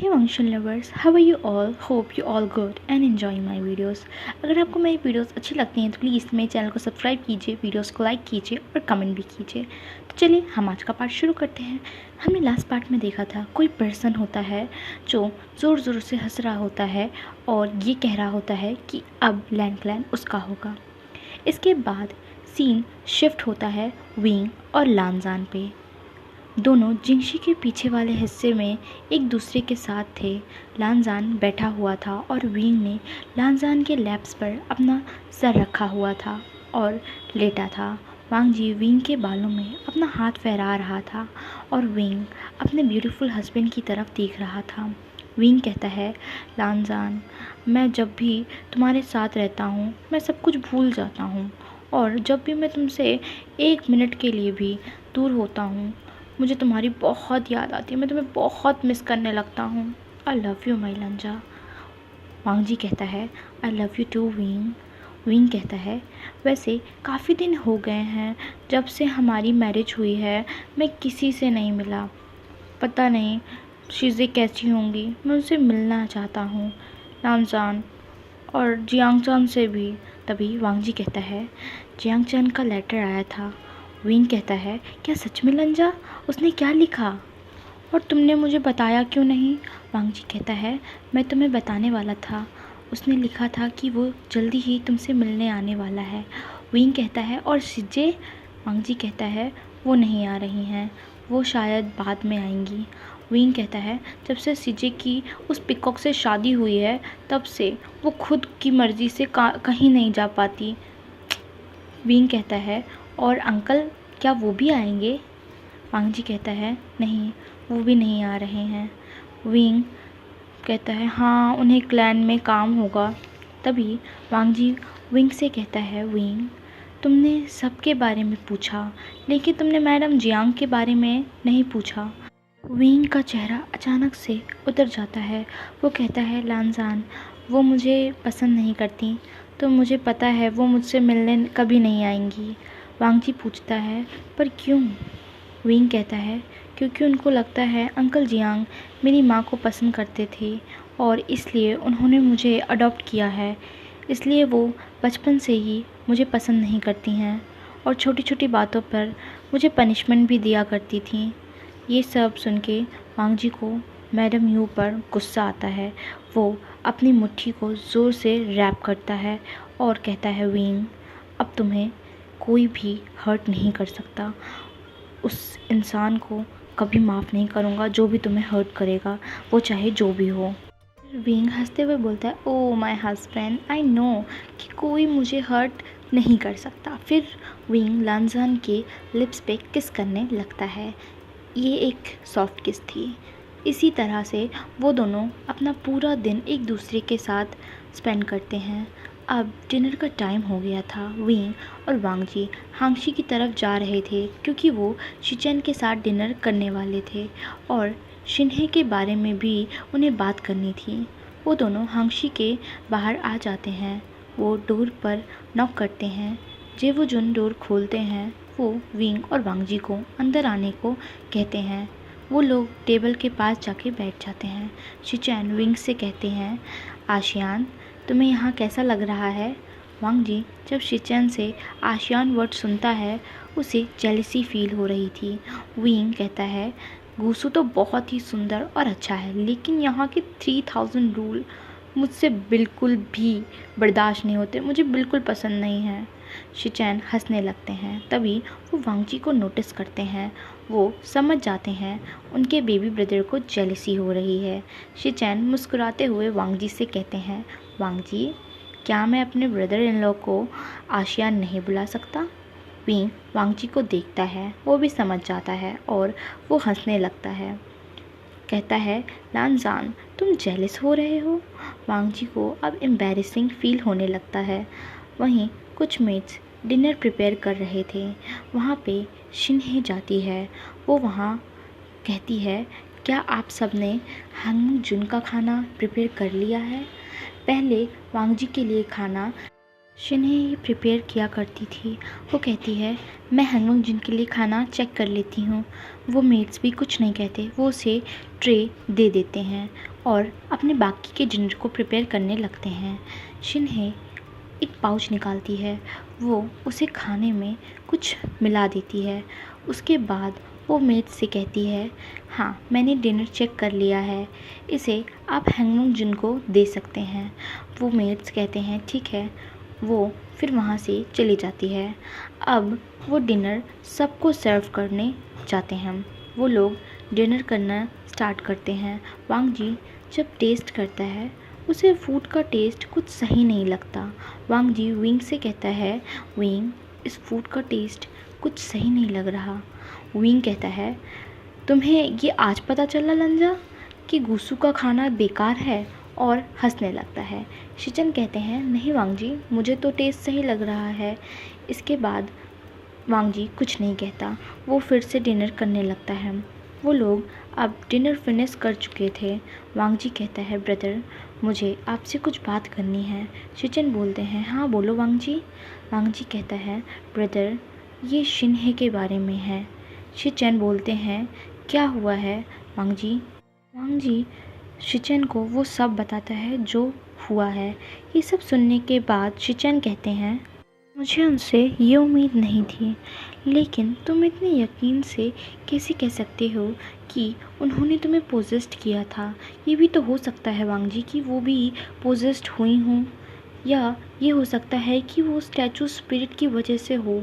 Hey Function lovers, how are you all? Hope you all good and enjoying my videos. अगर आपको मेरी videos अच्छी लगती हैं तो प्लीज़ मेरे चैनल को सब्सक्राइब कीजिए, वीडियोस को लाइक कीजिए और कमेंट भी कीजिए। तो चलिए हम आज का पार्ट शुरू करते हैं। हमने लास्ट पार्ट में देखा था कोई पर्सन होता है जो ज़ोर ज़ोर से हंस रहा होता है और ये कह रहा होता है कि अब लैंड प्लान उसका होगा। इसके बाद सीन शिफ्ट होता है विंग और लानजान पे। दोनों जिंगशी के पीछे वाले हिस्से में एक दूसरे के साथ थे। लानजान बैठा हुआ था और विंग ने लानजान के लैप्स पर अपना सर रखा हुआ था और लेटा था। वांगजी विंग के बालों में अपना हाथ फहरा रहा था और विंग अपने ब्यूटीफुल हस्बैंड की तरफ देख रहा था। विंग कहता है, लानजान, मैं जब भी तुम्हारे साथ रहता हूँ मैं सब कुछ भूल जाता हूँ और जब भी मैं तुमसे 1 मिनट के लिए भी दूर होता हूँ मुझे तुम्हारी बहुत याद आती है, मैं तुम्हें बहुत मिस करने लगता हूँ। आई लव यू माई लंजा। वांगजी कहता है, I love you too Wing. Wing कहता है, वैसे काफ़ी दिन हो गए हैं जब से हमारी मैरिज हुई है, मैं किसी से नहीं मिला। पता नहीं चीज़ें कैसी होंगी, मैं उनसे मिलना चाहता हूँ, लानजान और जियांगचान से भी। तभी वांगजी कहता है, जियांगचान का लेटर आया था। विंग कहता है, क्या सच में लंजा? उसने क्या लिखा और तुमने मुझे बताया क्यों नहीं? वांगजी कहता है, मैं तुम्हें बताने वाला था। उसने लिखा था कि वो जल्दी ही तुमसे मिलने आने वाला है। विंग कहता है, और सिजे? वांगजी कहता है, वो नहीं आ रही हैं, वो शायद बाद में आएंगी। विंग कहता है, जब से सिजे की उस पिकॉक से शादी हुई है तब से वो खुद की मर्ज़ी से कहीं नहीं जा पाती। विंग कहता है, और अंकल क्या वो भी आएंगे? वांगजी कहता है, नहीं, वो भी नहीं आ रहे हैं। विंग कहता है, हाँ, उन्हें क्लैन में काम होगा। तभी वांगजी विंग से कहता है, विंग, तुमने सबके बारे में पूछा लेकिन तुमने मैडम जियांग के बारे में नहीं पूछा। विंग का चेहरा अचानक से उतर जाता है। वो कहता है, लानजान, वो मुझे पसंद नहीं करती, तो मुझे पता है वो मुझसे मिलने कभी नहीं आएंगी। वांगजी पूछता है, पर क्यों? विंग कहता है, क्योंकि उनको लगता है अंकल जियांग मेरी माँ को पसंद करते थे और इसलिए उन्होंने मुझे अडॉप्ट किया है, इसलिए वो बचपन से ही मुझे पसंद नहीं करती हैं और छोटी छोटी बातों पर मुझे पनिशमेंट भी दिया करती थी। ये सब सुन के वांगजी को मैडम यू पर गुस्सा आता है। वो अपनी मुट्ठी को ज़ोर से रैप करता है और कहता है, विंग, अब तुम्हें कोई भी हर्ट नहीं कर सकता। उस इंसान को कभी माफ़ नहीं करूँगा जो भी तुम्हें हर्ट करेगा, वो चाहे जो भी हो। विंग हंसते हुए बोलता है, oh my husband, I know कि कोई मुझे हर्ट नहीं कर सकता। फिर विंग लानजान के लिप्स पे किस करने लगता है। ये एक सॉफ्ट किस थी। इसी तरह से वो दोनों अपना पूरा दिन एक दूसरे के साथ स्पेंड करते हैं। अब डिनर का टाइम हो गया था। विंग और वांगजी हांगशी की तरफ जा रहे थे क्योंकि वो शिचेन के साथ डिनर करने वाले थे और शिन्हे के बारे में भी उन्हें बात करनी थी। वो दोनों हांगशी के बाहर आ जाते हैं। वो डोर पर नॉक करते हैं। वो जुन डोर खोलते हैं, वो विंग और वांगजी को अंदर आने को कहते हैं। वो लोग टेबल के पास जाके बैठ जाते हैं। शिचेन विंग से कहते हैं, आशियान, तुम्हें यहाँ कैसा लग रहा है? वांगजी जब शिचेन से आशियान वर्ड सुनता है उसे जेलसी फील हो रही थी। विंग कहता है, गुसु तो बहुत ही सुंदर और अच्छा है, लेकिन यहाँ के 3000 रूल मुझसे बिल्कुल भी बर्दाश्त नहीं होते, मुझे बिल्कुल पसंद नहीं है। शिचेन हंसने लगते हैं। तभी वो वांगजी को नोटिस करते हैं। वो समझ जाते हैं उनके बेबी ब्रदर को जेलसी हो रही है। शिचेन मुस्कुराते हुए वांगजी से कहते हैं, वांगजी, क्या मैं अपने ब्रदर इन लॉ को आशियान नहीं बुला सकता? विंग वांगजी को देखता है, वो भी समझ जाता है और वो हंसने लगता है। कहता है, लानजान, तुम जेलस हो रहे हो? वांगजी को अब एम्बैरेसिंग फील होने लगता है। वहीं कुछ मेट्स डिनर प्रिपेयर कर रहे थे। वहाँ पे शिन्हे जाती है। वो वहाँ कहती है, क्या आप सब ने हांगमू जुन का खाना प्रिपेयर कर लिया है? पहले वांगजी के लिए खाना शिन्हे ये प्रिपेयर किया करती थी। वो कहती है, मैं हैंगलॉन्ग जिन के लिए खाना चेक कर लेती हूँ। वो मेड्स भी कुछ नहीं कहते, वो उसे ट्रे दे देते हैं और अपने बाकी के डिनर को प्रिपेयर करने लगते हैं। शिन्हे एक पाउच निकालती है, वो उसे खाने में कुछ मिला देती है। उसके बाद वो मेड से कहती है, हाँ मैंने डिनर चेक कर लिया है, इसे आप हैंगलॉन्ग जिन को दे सकते हैं। वो मेड्स कहते हैं ठीक है। वो फिर वहाँ से चली जाती है। अब वो डिनर सबको सर्व करने जाते हैं। वो लोग डिनर करना स्टार्ट करते हैं। वांग जी जब टेस्ट करता है, उसे फूड का टेस्ट कुछ सही नहीं लगता। वांग जी विंग से कहता है, विंग इस फूड का टेस्ट कुछ सही नहीं लग रहा। विंग कहता है, तुम्हें ये आज पता चला लंजा कि गुसू का खाना बेकार है, और हंसने लगता है। शिचन कहते हैं, नहीं वांग जी, मुझे तो टेस्ट सही लग रहा है। इसके बाद वांग जी कुछ नहीं कहता, वो फिर से डिनर करने लगता है। वो लोग अब डिनर फिनिश कर चुके थे। वांग जी कहता है, ब्रदर मुझे आपसे कुछ बात करनी है। शिचन बोलते हैं, हाँ बोलो वांग जी। वांग जी कहता है, ब्रदर ये शिन्हे के बारे में है। शिचन बोलते हैं, क्या हुआ है वांग जी। वांग जी शिचन को वो सब बताता है जो हुआ है। ये सब सुनने के बाद शिचन कहते हैं, मुझे उनसे ये उम्मीद नहीं थी, लेकिन तुम इतने यकीन से कैसे कह सकते हो कि उन्होंने तुम्हें पोजेस्ड किया था। ये भी तो हो सकता है वांग जी कि वो भी पोजेस्ड हुई हों, या ये हो सकता है कि वो स्टैचू स्पिरिट की वजह से हो।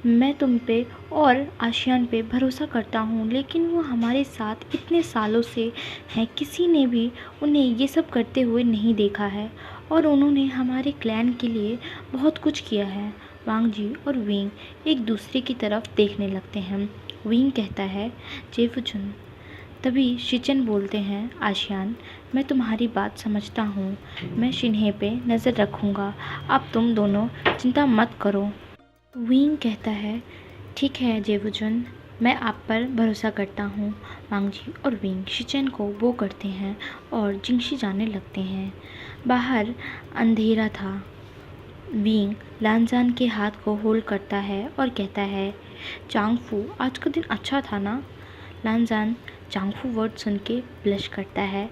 मैं तुम पे और आशियान पे भरोसा करता हूँ, लेकिन वो हमारे साथ इतने सालों से हैं, किसी ने भी उन्हें ये सब करते हुए नहीं देखा है, और उन्होंने हमारे क्लैन के लिए बहुत कुछ किया है। वांग जी और विंग एक दूसरे की तरफ देखने लगते हैं। विंग कहता है, जेफुचुन। तभी शिचन बोलते हैं, आशियान मैं तुम्हारी बात समझता हूँ, मैं शिन्हे पे नज़र रखूँगा, अब तुम दोनों चिंता मत करो। विंग कहता है, ठीक है जेवुजुन, मैं आप पर भरोसा करता हूँ। वांग जी और विंग शिचन को वो करते हैं और जिंगशी जाने लगते हैं। बाहर अंधेरा था। विंग लानजान के हाथ को होल्ड करता है और कहता है, चांगफू आज का दिन अच्छा था ना। लानजान चांगफू वर्ड सुन के ब्लश करता है।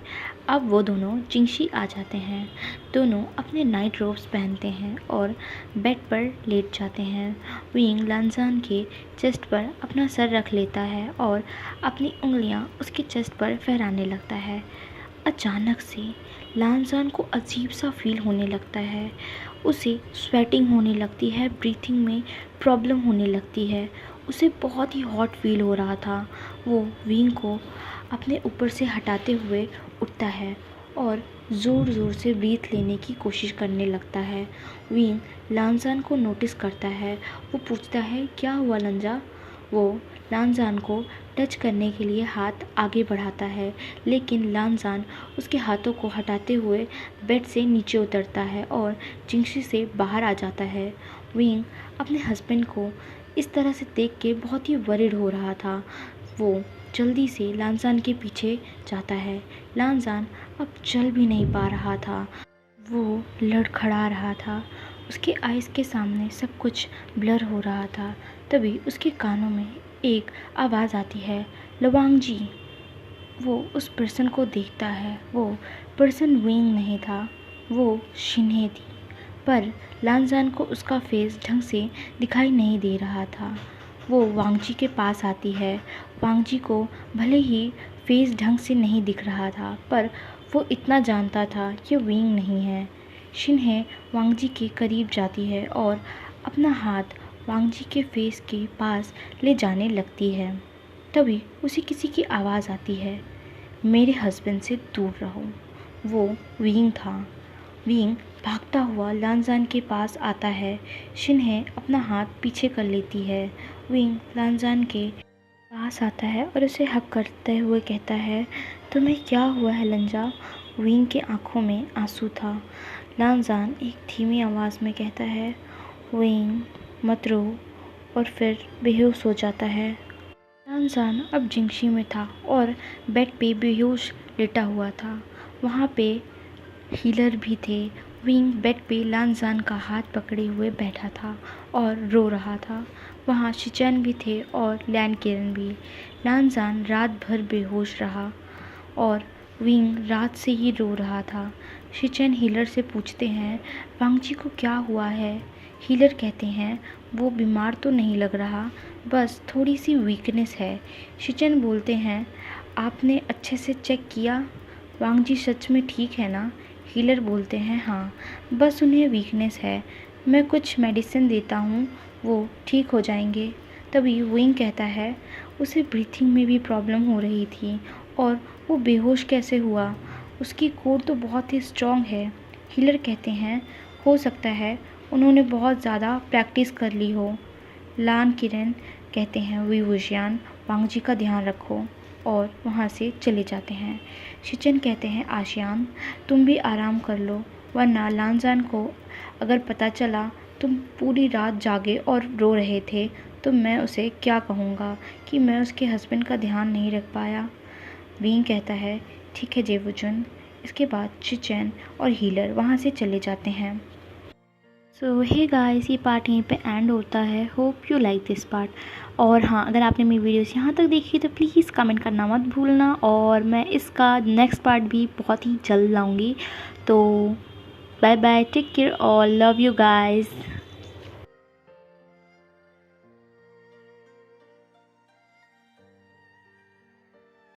अब वो दोनों जिंगशी आ जाते हैं। दोनों अपने नाइट रोब्स पहनते हैं और बेड पर लेट जाते हैं। विंग लानजान के चेस्ट पर अपना सर रख लेता है और अपनी उंगलियां उसके चेस्ट पर फहराने लगता है। अचानक से लानजान को अजीब सा फील होने लगता है। उसे स्वेटिंग होने लगती है, ब्रीथिंग में प्रॉब्लम होने लगती है। उसे बहुत ही हॉट फील हो रहा था। वो विंग को अपने ऊपर से हटाते हुए उठता है और ज़ोर ज़ोर से ब्रीथ लेने की कोशिश करने लगता है। विंग लानजान को नोटिस करता है। वो पूछता है, क्या हुआ लंजा। वो लानजान को टच करने के लिए हाथ आगे बढ़ाता है, लेकिन लानजान उसके हाथों को हटाते हुए बेड से नीचे उतरता है और जिंगशी से बाहर आ जाता है। विंग अपने हस्बैंड को इस तरह से देख के बहुत ही वरिड हो रहा था। वो जल्दी से लानजान के पीछे जाता है। लानजान अब चल भी नहीं पा रहा था, वो लड़खड़ा रहा था। उसके आइज़ के सामने सब कुछ ब्लर हो रहा था। तभी उसके कानों में एक आवाज़ आती है, लवांग जी। वो उस पर्सन को देखता है। वो पर्सन विंग नहीं था, वो शिन्हे थी, पर लानजान को उसका फेस ढंग से दिखाई नहीं दे रहा था। वो वांगजी के पास आती है। वांगजी को भले ही फेस ढंग से नहीं दिख रहा था, पर वो इतना जानता था कि विंग नहीं है। शिन्हे वांगजी के करीब जाती है और अपना हाथ वांगजी के फेस के पास ले जाने लगती है। तभी उसे किसी की आवाज़ आती है, मेरे हस्बैंड से दूर रहो। वो विंग था। विंग भागता हुआ लानजान के पास आता है। शिन्हे अपना हाथ पीछे कर लेती है। विंग लानजान के पास आता है और उसे हक करते हुए कहता है, तुम्हें क्या हुआ है लंजा। विंग के आंखों में आंसू था। लानजान एक धीमी आवाज़ में कहता है, विंग मत रो, और फिर बेहोश हो जाता है। लानजान अब जिंगशी में था और बेड पे बेहोश लेटा हुआ था। वहाँ पे हीलर भी थे। विंग बेड पे लानजान का हाथ पकड़े हुए बैठा था और रो रहा था। वहाँ शिचेन भी थे और लैन किरण भी। लानजान रात भर बेहोश रहा और विंग रात से ही रो रहा था। शिचेन हीलर से पूछते हैं, वांगजी को क्या हुआ है? हीलर कहते हैं, वो बीमार तो नहीं लग रहा, बस थोड़ी सी वीकनेस है। शिचेन बोलते हैं, आपने अच्छे से चेक किया? वांगजी सच में ठीक है ना? हीलर बोलते हैं, हाँ, बस उन्हें वीकनेस है। मैं कुछ मेडिसिन देता हूँ, वो ठीक हो जाएंगे। तभी विंग कहता है, उसे ब्रीथिंग में भी प्रॉब्लम हो रही थी और वो बेहोश कैसे हुआ? उसकी कोर तो बहुत ही स्ट्रॉन्ग है। हीलर कहते हैं, हो सकता है उन्होंने बहुत ज़्यादा प्रैक्टिस कर ली हो। लान किरण कहते हैं, वी वुजियान, वांगजी का ध्यान रखो, और वहाँ से चले जाते हैं। शिचेन कहते हैं, आशियान, तुम भी आराम कर लो, वरना लानजान को अगर पता चला तुम पूरी रात जागे और रो रहे थे तो मैं उसे क्या कहूँगा कि मैं उसके हस्बैंड का ध्यान नहीं रख पाया। विंग कहता है, ठीक है जेवुजुन। इसके बाद शिचेन और हीलर वहाँ से चले जाते हैं। सो हे गाइस, ये पार्ट यहीं पे एंड होता है। Hope you like this part. और हाँ, अगर आपने मेरी वीडियोस यहाँ तक देखी तो प्लीज़ कमेंट करना मत भूलना, और मैं इसका नेक्स्ट पार्ट भी बहुत ही जल्द लाऊंगी। तो बाय बाय, टेक केयर और लव यू गाइस।